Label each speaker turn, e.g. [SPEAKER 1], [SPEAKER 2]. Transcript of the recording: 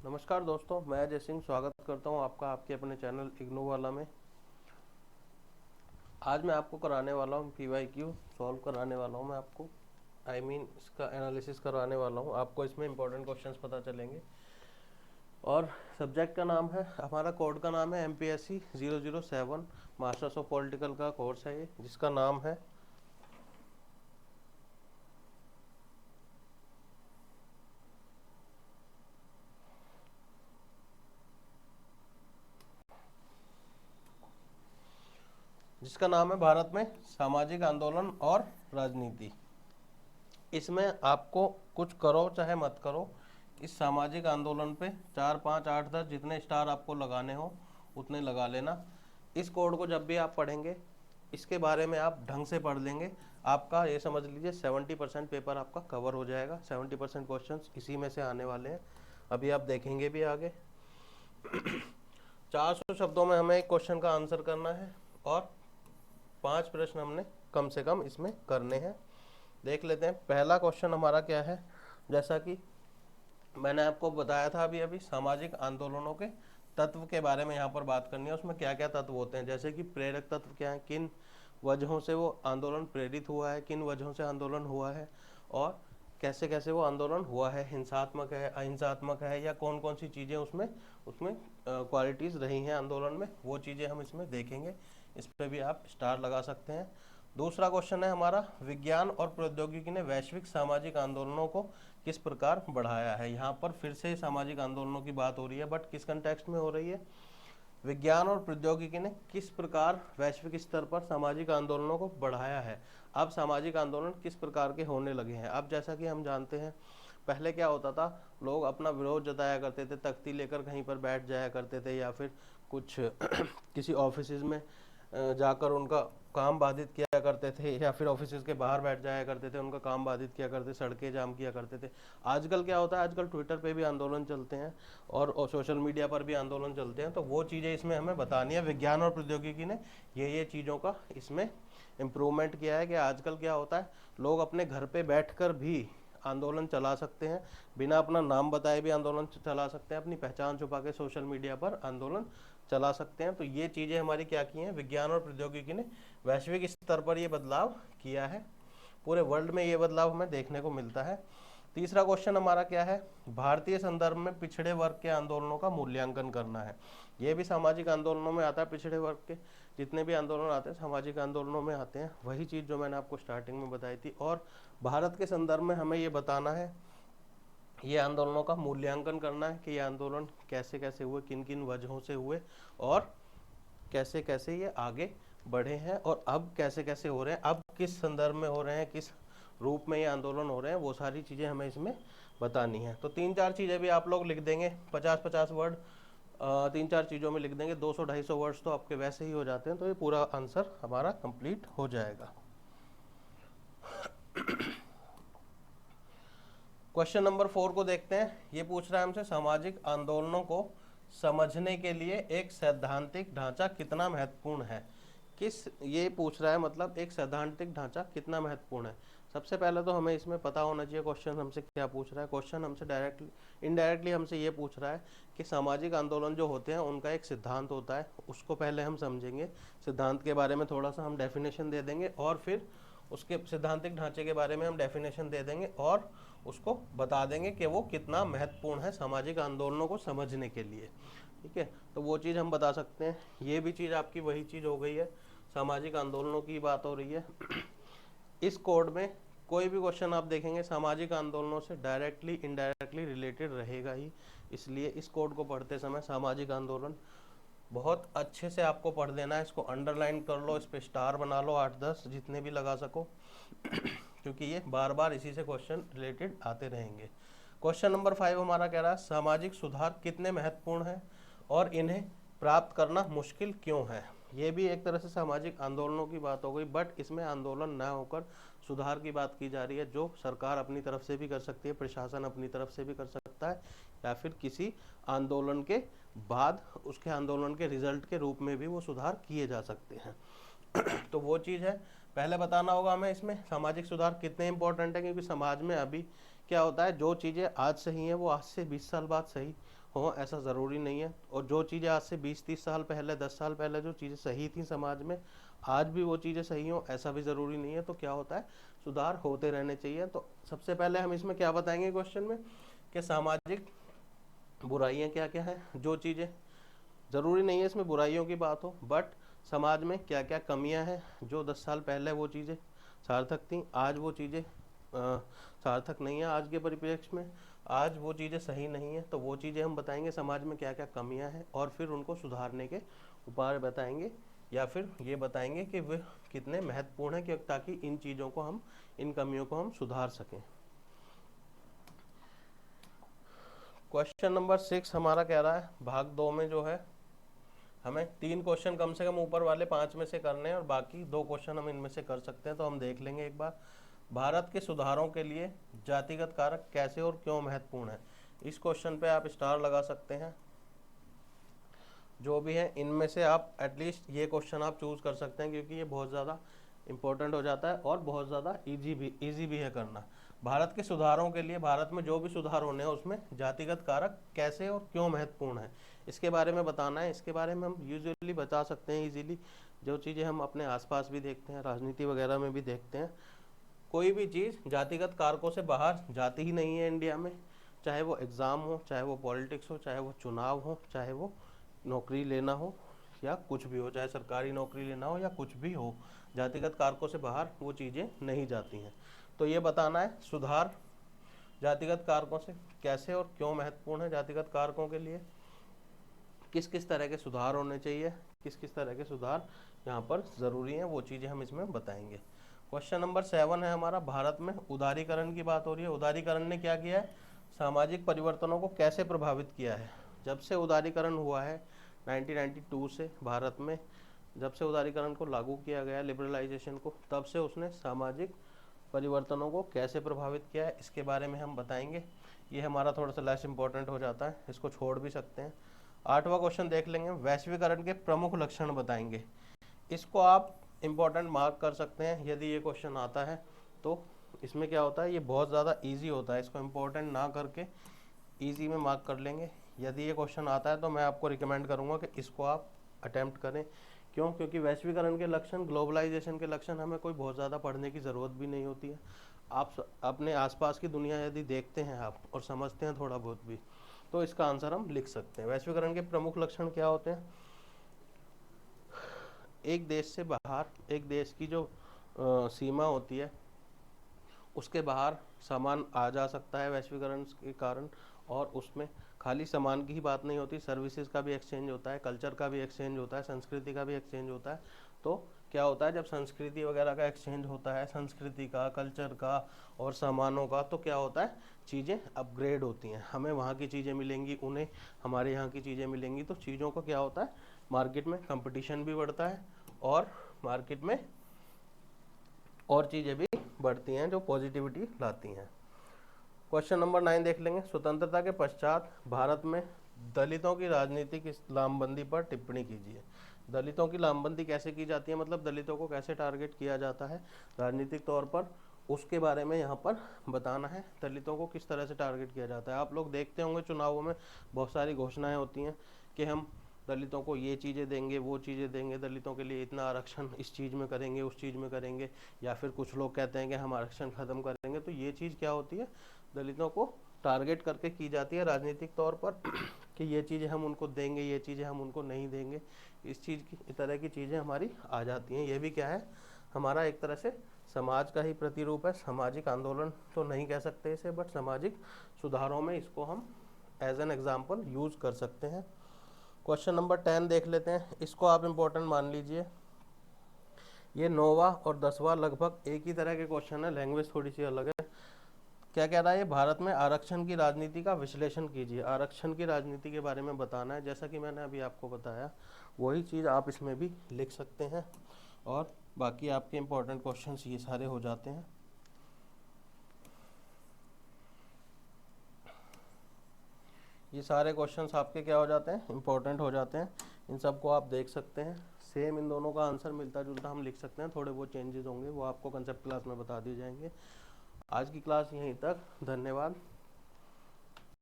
[SPEAKER 1] नमस्कार दोस्तों, मैं अजय सिंह स्वागत करता हूं आपका आपके अपने चैनल इग्नू वाला में। आज मैं आपको कराने वाला हूं PYQ सॉल्व कराने वाला हूं मैं आपको इसका एनालिसिस करवाने वाला हूं। आपको इसमें इंपॉर्टेंट क्वेश्चंस पता चलेंगे। और सब्जेक्ट का नाम है, हमारा कोड का नाम है MPSC 007 मास्टर्स ऑफ पॉलिटिकल का कोर्स है ये, जिसका नाम है भारत में सामाजिक आंदोलन और राजनीति। इसमें आपको कुछ करो चाहे मत करो, इस सामाजिक आंदोलन पे 4, 5, 8, 10 जितने स्टार आपको लगाने हो उतने लगा लेना। इस कोड को जब भी आप पढ़ेंगे, इसके बारे में आप ढंग से पढ़ लेंगे, आपका ये समझ लीजिए 70% पेपर आपका कवर हो जाएगा। 70% क्वेश्चन इसी में से आने वाले हैं, अभी आप देखेंगे भी आगे। 400 शब्दों में हमें एक क्वेश्चन का आंसर करना है और 5 प्रश्न हमने कम से कम इसमें करने हैं। देख लेते हैं पहला क्वेश्चन हमारा क्या है। जैसा कि मैंने आपको बताया था अभी सामाजिक आंदोलनों के तत्व के बारे में यहाँ पर बात करनी है। उसमें क्या क्या तत्व होते हैं, जैसे कि प्रेरक तत्व क्या है, किन वजहों से वो आंदोलन प्रेरित हुआ है, किन वजहों से आंदोलन हुआ है और कैसे कैसे वो आंदोलन हुआ है, हिंसात्मक है, अहिंसात्मक है, या कौन कौन सी चीज़ें उसमें उसमें क्वालिटीज़ रही हैं आंदोलन में, वो चीज़ें हम इसमें देखेंगे। इस पर भी आप स्टार लगा सकते हैं। दूसरा क्वेश्चन है हमारा, विज्ञान और प्रौद्योगिकी ने वैश्विक सामाजिक आंदोलनों को किस प्रकार बढ़ाया है। यहाँ पर फिर से सामाजिक आंदोलनों की बात हो रही है, बट किस कंटेक्स्ट में हो रही है, विज्ञान और प्रौद्योगिकी ने किस प्रकार वैश्विक स्तर पर सामाजिक आंदोलनों को बढ़ाया है। अब सामाजिक आंदोलन किस प्रकार के होने लगे हैं। अब जैसा कि हम जानते हैं, पहले क्या होता था, लोग अपना विरोध जताया करते थे, तख्ती लेकर कहीं पर बैठ जाया करते थे, या फिर कुछ किसी ऑफिस में जाकर उनका काम बाधित किया करते थे, या फिर ऑफिस के बाहर बैठ जाया करते थे, उनका काम बाधित किया करते, सड़कें जाम किया करते थे। आजकल क्या होता है, आजकल ट्विटर पे भी आंदोलन चलते हैं और सोशल मीडिया पर भी आंदोलन चलते हैं। तो वो चीज़ें इसमें हमें बतानी है। विज्ञान और प्रौद्योगिकी ने ये चीज़ों का इसमें इम्प्रूवमेंट किया है कि आजकल क्या होता है, लोग अपने घर पे बैठकर भी आंदोलन चला सकते हैं, बिना अपना नाम बताए भी आंदोलन चला सकते हैं, अपनी पहचान छुपा के सोशल मीडिया पर आंदोलन चला सकते हैं। तो ये चीज़ें हमारी क्या की हैं, विज्ञान और प्रौद्योगिकी ने वैश्विक स्तर पर ये बदलाव किया है, पूरे वर्ल्ड में ये बदलाव हमें देखने को मिलता है। तीसरा क्वेश्चन हमारा क्या है, भारतीय संदर्भ में पिछड़े वर्ग के आंदोलनों का मूल्यांकन करना है। ये भी सामाजिक आंदोलनों में आता है, पिछड़े वर्ग के जितने भी आंदोलन आते हैं सामाजिक आंदोलनों में आते हैं, वही चीज़ जो मैंने आपको स्टार्टिंग में बताई थी। और भारत के संदर्भ में हमें ये बताना है, ये आंदोलनों का मूल्यांकन करना है कि ये आंदोलन कैसे कैसे हुए, किन किन वजहों से हुए और कैसे कैसे ये आगे बढ़े हैं, और अब कैसे कैसे हो रहे हैं, अब किस संदर्भ में हो रहे हैं, किस रूप में ये आंदोलन हो रहे हैं, वो सारी चीज़ें हमें इसमें बतानी है। तो 3-4 चीज़ें भी आप लोग लिख देंगे, 50-50 वर्ड 3-4 चीज़ों में लिख देंगे, 200-250 वर्ड्स तो आपके वैसे ही हो जाते हैं, तो ये पूरा आंसर हमारा कंप्लीट हो जाएगा। क्वेश्चन नंबर 4 को देखते हैं। ये पूछ रहा है हमसे, सामाजिक आंदोलनों को समझने के लिए एक सैद्धांतिक ढांचा कितना महत्वपूर्ण है। ये पूछ रहा है, मतलब एक सैद्धांतिक ढांचा कितना महत्वपूर्ण है। सबसे पहले तो हमें इसमें पता होना चाहिए क्वेश्चन हमसे क्या पूछ रहा है। क्वेश्चन हमसे डायरेक्टली इनडायरेक्टली हमसे ये पूछ रहा है कि सामाजिक आंदोलन जो होते हैं उनका एक सिद्धांत होता है, उसको पहले हम समझेंगे। सिद्धांत के बारे में थोड़ा सा हम डेफिनेशन दे देंगे और फिर उसके सैद्धांतिक ढांचे के बारे में हम डेफिनेशन दे देंगे और उसको बता देंगे कि वो कितना महत्वपूर्ण है सामाजिक आंदोलनों को समझने के लिए। ठीक है, तो वो चीज़ हम बता सकते हैं। ये भी चीज़ आपकी वही चीज़ हो गई है, सामाजिक आंदोलनों की बात हो रही है। इस कोड में कोई भी क्वेश्चन आप देखेंगे सामाजिक आंदोलनों से डायरेक्टली इनडायरेक्टली रिलेटेड रहेगा ही, इसलिए इस कोड को पढ़ते समय सामाजिक आंदोलन बहुत अच्छे से आपको पढ़ देना है। इसको अंडरलाइन कर लो, इस पर स्टार बना लो, 8-10 जितने भी लगा सको क्योंकि ये बार बार इसी से क्वेश्चन रिलेटेड आते रहेंगे। क्वेश्चन नंबर 5 हमारा कह रहा है, सामाजिक सुधार कितने महत्वपूर्ण हैं और इन्हें प्राप्त करना मुश्किल क्यों है। ये भी एक तरह से सामाजिक आंदोलनों की बात हो गई, बट इसमें आंदोलन ना होकर सुधार की बात की जा रही है, जो सरकार अपनी तरफ से भी कर सकती है, प्रशासन अपनी तरफ से भी कर सकता है, या फिर किसी आंदोलन के बाद उसके आंदोलन के रिजल्ट के रूप में भी वो सुधार किए जा सकते हैं। तो वो चीज़ है, पहले बताना होगा हमें इसमें सामाजिक सुधार कितने इंपॉर्टेंट है, क्योंकि समाज में अभी क्या होता है, जो चीज़ें आज सही हैं वो आज से 20 साल बाद सही हो, ऐसा ज़रूरी नहीं है। और जो चीज़ें आज से 20-30 साल पहले, 10 साल पहले जो चीज़ें सही थी समाज में, आज भी वो चीज़ें सही हो, ऐसा भी ज़रूरी नहीं है। तो क्या होता है, सुधार होते रहने चाहिए। तो सबसे पहले हम इसमें क्या बताएंगे क्वेश्चन में, कि सामाजिक बुराइयां क्या क्या है। जो चीज़ें, ज़रूरी नहीं है इसमें बुराइयों की बात हो, बट समाज में क्या क्या कमियां हैं, जो 10 साल पहले वो चीज़ें सार्थक थी, आज वो चीज़ें सार्थक नहीं है आज के परिप्रेक्ष्य में, आज वो चीज़ें सही नहीं है। तो वो चीज़ें हम बताएंगे, समाज में क्या क्या कमियां हैं, और फिर उनको सुधारने के उपाय बताएंगे, या फिर ये बताएंगे कि वे कितने महत्वपूर्ण हैं, कि ताकि इन चीज़ों को हम, इन कमियों को हम सुधार सकें। क्वेश्चन नंबर 6 हमारा कह रहा है, भाग 2 में जो है हमें 3 क्वेश्चन कम से कम ऊपर वाले 5 में से करने हैं, और बाकी 2 क्वेश्चन हम इनमें से कर सकते हैं। तो हम देख लेंगे एक बार, भारत के सुधारों के लिए जातिगत कारक कैसे और क्यों महत्वपूर्ण है। इस क्वेश्चन पे आप स्टार लगा सकते हैं। जो भी है इनमें से आप एटलीस्ट ये क्वेश्चन आप चूज कर सकते हैं, क्योंकि ये बहुत ज़्यादा इंपॉर्टेंट हो जाता है और बहुत ज़्यादा इजी भी है करना। भारत के सुधारों के लिए, भारत में जो भी सुधार होने हैं उसमें जातिगत कारक कैसे और क्यों महत्वपूर्ण है, इसके बारे में बताना है। इसके बारे में हम यूजुअली बता सकते हैं इजीली, जो चीज़ें हम अपने आसपास भी देखते हैं, राजनीति वगैरह में भी देखते हैं। कोई भी चीज़ जातिगत कारकों से बाहर जाती ही नहीं है इंडिया में, चाहे वो एग्ज़ाम हो, चाहे वो पॉलिटिक्स हो, चाहे वो चुनाव हो, चाहे वो नौकरी लेना हो, या कुछ भी हो, चाहे सरकारी नौकरी लेना हो या कुछ भी हो, जातिगत कारकों से बाहर वो चीज़ें नहीं जाती हैं। तो ये बताना है, सुधार जातिगत कारकों से कैसे और क्यों महत्वपूर्ण है, जातिगत कारकों के लिए किस किस तरह के सुधार होने चाहिए, किस किस तरह के सुधार यहाँ पर ज़रूरी हैं, वो चीज़ें हम इसमें बताएंगे। क्वेश्चन नंबर 7 है हमारा, भारत में उदारीकरण की बात हो रही है। उदारीकरण ने क्या किया है, सामाजिक परिवर्तनों को कैसे प्रभावित किया है। जब से उदारीकरण हुआ है 1992 से भारत में, जब से उदारीकरण को लागू किया गया, लिबरलाइजेशन को, तब से उसने सामाजिक परिवर्तनों को कैसे प्रभावित किया है, इसके बारे में हम बताएंगे। ये हमारा थोड़ा सा लेस इंपॉर्टेंट हो जाता है, इसको छोड़ भी सकते हैं। 8वां क्वेश्चन देख लेंगे, वैश्वीकरण के प्रमुख लक्षण बताएंगे। इसको आप इम्पोर्टेंट मार्क कर सकते हैं, यदि ये क्वेश्चन आता है तो। इसमें क्या होता है, ये बहुत ज़्यादा इजी होता है, इसको इम्पोर्टेंट ना करके इजी में मार्क कर लेंगे। यदि ये क्वेश्चन आता है तो मैं आपको रिकमेंड करूँगा कि इसको आप अटैम्प्ट करें। क्यों, क्योंकि वैश्वीकरण के लक्षण, ग्लोबलाइजेशन के लक्षण हमें कोई बहुत ज़्यादा पढ़ने की ज़रूरत भी नहीं होती है। आप अपने आसपास की दुनिया यदि देखते हैं आप और समझते हैं थोड़ा बहुत भी, तो इसका आंसर हम लिख सकते हैं। वैश्वीकरण के प्रमुख लक्षण क्या होते हैं, एक देश से बाहर, एक देश की जो सीमा होती है उसके बाहर सामान आ जा सकता है वैश्वीकरण के कारण, और उसमें खाली सामान की ही बात नहीं होती, सर्विसेज का भी एक्सचेंज होता है, कल्चर का भी एक्सचेंज होता है, संस्कृति का भी एक्सचेंज होता है। तो क्या होता है, जब संस्कृति वगैरह का एक्सचेंज होता है, संस्कृति का, कल्चर का और सामानों का, तो क्या होता है, चीज़ें अपग्रेड होती हैं। हमें वहाँ की चीज़ें मिलेंगी, उन्हें हमारे यहाँ की चीज़ें मिलेंगी। तो चीज़ों का क्या होता है, मार्केट में कंपटीशन भी बढ़ता है, और मार्केट में और चीज़ें भी बढ़ती हैं जो पॉजिटिविटी लाती हैं। क्वेश्चन नंबर 9 देख लेंगे, स्वतंत्रता के पश्चात भारत में दलितों की राजनीतिक लामबंदी पर टिप्पणी कीजिए। दलितों की लामबंदी कैसे की जाती है, मतलब दलितों को कैसे टारगेट किया जाता है राजनीतिक तौर पर, उसके बारे में यहाँ पर बताना है। दलितों को किस तरह से टारगेट किया जाता है। आप लोग देखते होंगे चुनावों में बहुत सारी घोषणाएं होती हैं कि हम दलितों को ये चीज़ें देंगे, वो चीज़ें देंगे, दलितों के लिए इतना आरक्षण इस चीज़ में करेंगे, उस चीज़ में करेंगे, या फिर कुछ लोग कहते हैं कि हम आरक्षण ख़त्म करेंगे। तो ये चीज़ क्या होती है, दलितों को टारगेट करके की जाती है राजनीतिक तौर पर कि ये चीज़ें हम उनको देंगे, ये चीज़ें हम उनको नहीं देंगे। इस चीज़ की, इस तरह की चीज़ें हमारी आ जाती हैं। ये भी क्या है, हमारा एक तरह से समाज का ही प्रतिरूप है। सामाजिक आंदोलन तो नहीं कह सकते इसे, बट सामाजिक सुधारों में इसको हम एज एन एग्जाम्पल यूज़ कर सकते हैं। क्वेश्चन नंबर 10 देख लेते हैं, इसको आप इम्पोर्टेंट मान लीजिए। ये 9वां और 10वां लगभग एक ही तरह के क्वेश्चन है, लैंग्वेज थोड़ी सी अलग है। क्या कह रहा है, ये भारत में आरक्षण की राजनीति का विश्लेषण कीजिए। आरक्षण की राजनीति के बारे में बताना है, जैसा कि मैंने अभी आपको बताया वही चीज़ आप इसमें भी लिख सकते हैं, और बाकी आपके इम्पोर्टेंट क्वेश्चंस ये सारे हो जाते हैं। ये सारे क्वेश्चंस आपके क्या हो जाते हैं, इंपॉर्टेंट हो जाते हैं। इन सब को आप देख सकते हैं, सेम इन दोनों का आंसर मिलता जुलता हम लिख सकते हैं, थोड़े बहुत चेंजेस होंगे वो आपको कंसेप्ट क्लास में बता दिए जाएंगे। आज की क्लास यहीं तक, धन्यवाद।